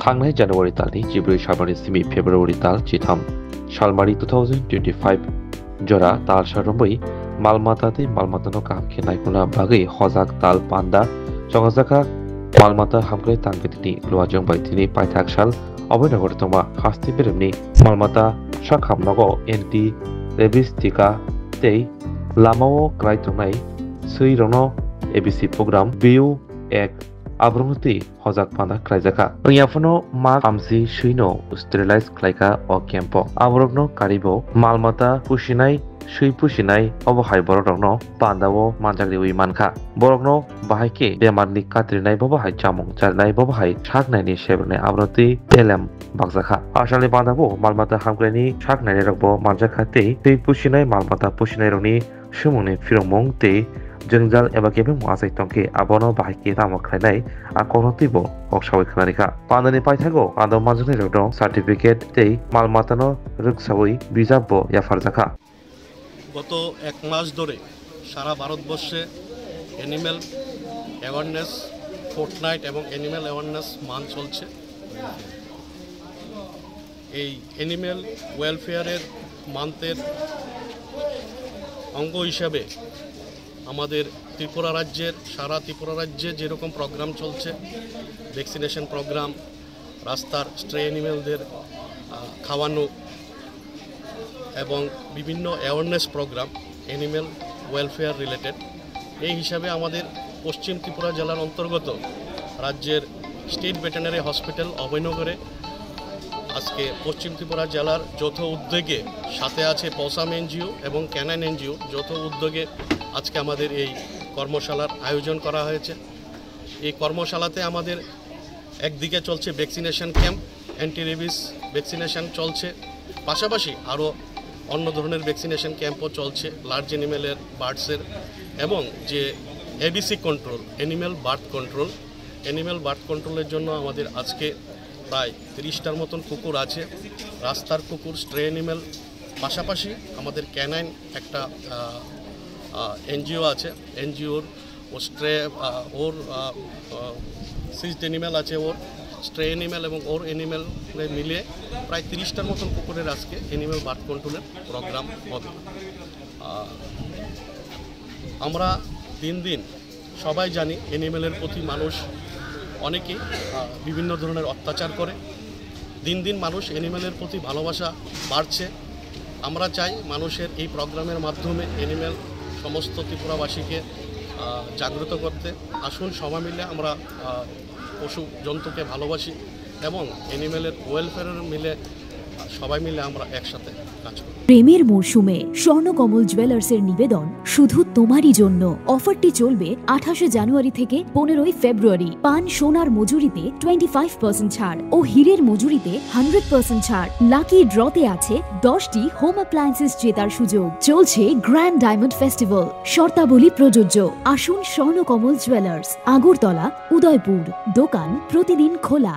थांनाय जानुवारि दाननि 14 सालमारि सिमि फेब्रुवारि दान 13 सालमारि 2025 जरा ताल सारमै मालमाताते मालमातानो कामखे नायखुना बागै हजाक ताल पान्दा जगाजाका मालमाता हामग्रे तांगेतिनि लुवाजों बायतिनि पाइथाक साल अबयनगर तमा हास्ति बेरेमनि मालमाता साखामनगो एन्टि रेबिस टिका तै लामाओ क्राइतनाय सैरनो एबिसि प्रग्राम बिउ एक आब्रुंति हजाक पाना क्राइजाका याफनो मा कामसि सुइनो स्टेरिलाइज क्लाइका अ केम्प आब्रुगनो कारिबो मालमाता पुसिनाय सुइ पुसिनाय अबहाय बरकनो पान्दावो मानजाग्रि उइ मानखा बरकनो बाहायके बेमारनि कात्रिनाय बबाहाय चामुं चारनाय बबाहाय सागनायनि सेबनाय आब्रुति एलेम बागजाखा आसालनि पान्दावो मालमाता हामग्रेनि सागनायनि रगबो मानजाखा ते सुइ पुसिनाय मालमाता पुसिनाय रनि सुमुंनि फिरंमं ते जोंजाल एबा केबे मुआसाय तंके आबनो बाहायके रामो खायनाय आकरतिबो अक्सावै खानारिखा पान्दानि पाइथागो आदो मानजुनि रगदो सार्टिफिकेट ते मालमातानो रगसावै बिजाबबो याफारजाखा গত এক মাস ধরে সারা ভারতবর্ষে অ্যানিম্যাল অ্যাওয়ারনেস ফোর্টনাইট এবং অ্যানিম্যাল অ্যাওয়ারনেস মান্থ চলছে। এই অ্যানিম্যাল ওয়েলফেয়ারের মান্থের অঙ্গ হিসাবে আমাদের ত্রিপুরা রাজ্যের সারা ত্রিপুরা রাজ্যে যেরকম প্রোগ্রাম চলছে, ভ্যাকসিনেশন প্রোগ্রাম, রাস্তার স্ট্রে অ্যানিমেলদের খাওয়ানো এবং বিভিন্ন awareness program animal welfare related, এই হিসাবে আমাদের পশ্চিম ত্রিপুরা জেলার অন্তর্গত রাজ্যের স্টেট ভেটেরিনারি হসপিটাল অভয়নগরে আজকে পশ্চিম ত্রিপুরা জেলার যৌথ উদ্যোগে সাথে আছে পসাম এনজিও এবং ক্যানাইন এনজিও যৌথ উদ্যোগে আজকে আমাদের এই কর্মশালার আয়োজন করা হয়েছে। এই কর্মশালাতে আমাদের একদিকে চলছে vaccination camp, anti rabies vaccination চলছে, পাশাপাশি আরও অন্য ধরনের ভ্যাকসিনেশন ক্যাম্পও চলছে লার্জ অ্যানিমেলের, বার্ডসের, এবং যে এবিসি কন্ট্রোল অ্যানিম্যাল বার্থ কন্ট্রোলের জন্য আমাদের আজকে প্রায় 30টার মতন কুকুর আছে, রাস্তার কুকুর, স্ট্রে অ্যানিমেল, পাশাপাশি আমাদের ক্যানাইন একটা এনজিও আছে, এনজিওর ও স্ট্রে ওর সিজড অ্যানিমেল আছে, ওর স্ট্রে অ্যানিমেল এবং ওর অ্যানিমেল মিলিয়ে প্রায় 30টার মতন কুকুরের আজকে অ্যানিমেল বার্থ কন্ট্রোলের প্রোগ্রাম হবে। আমরা দিন দিন সবাই জানি অ্যানিমেলের প্রতি মানুষ অনেকেই বিভিন্ন ধরনের অত্যাচার করে, দিন দিন মানুষ অ্যানিমেলের প্রতি ভালোবাসা বাড়ছে। আমরা চাই মানুষের এই প্রোগ্রামের মাধ্যমে অ্যানিমেল সমস্ত ত্রিপুরাবাসীকে জাগ্রত করতে। আসুন সবাই মিলে আমরা পশু জন্তুকে ভালোবাসি এবং অ্যানিমেলের ওয়েলফেয়ারের সবাই মিলে আমরা একসাথে কাজ করি। প্রেমের মরশুমে স্বর্ণকমল জুয়েলার্সের নিবেদন শুধু তোমারই জন্য। অফারটি চলবে 28 জানুয়ারি থেকে 15 ফেব্রুয়ারি। পান সোনার মজুরিতে 25% ছাড় ও হীরের মজুরিতে 100% ছাড়। লাকি ড্রতে আছে 10টি হোম অ্যাপ্লায়েন্সেস জেতার সুযোগ। চলছে গ্র্যান্ড ডায়মন্ড ফেস্টিভ্যাল, শর্তাবলী প্রযোজ্য। আসুন স্বর্ণকমল জুয়েলার্স, আগরতলা, উদয়পুর। দোকান প্রতিদিন খোলা।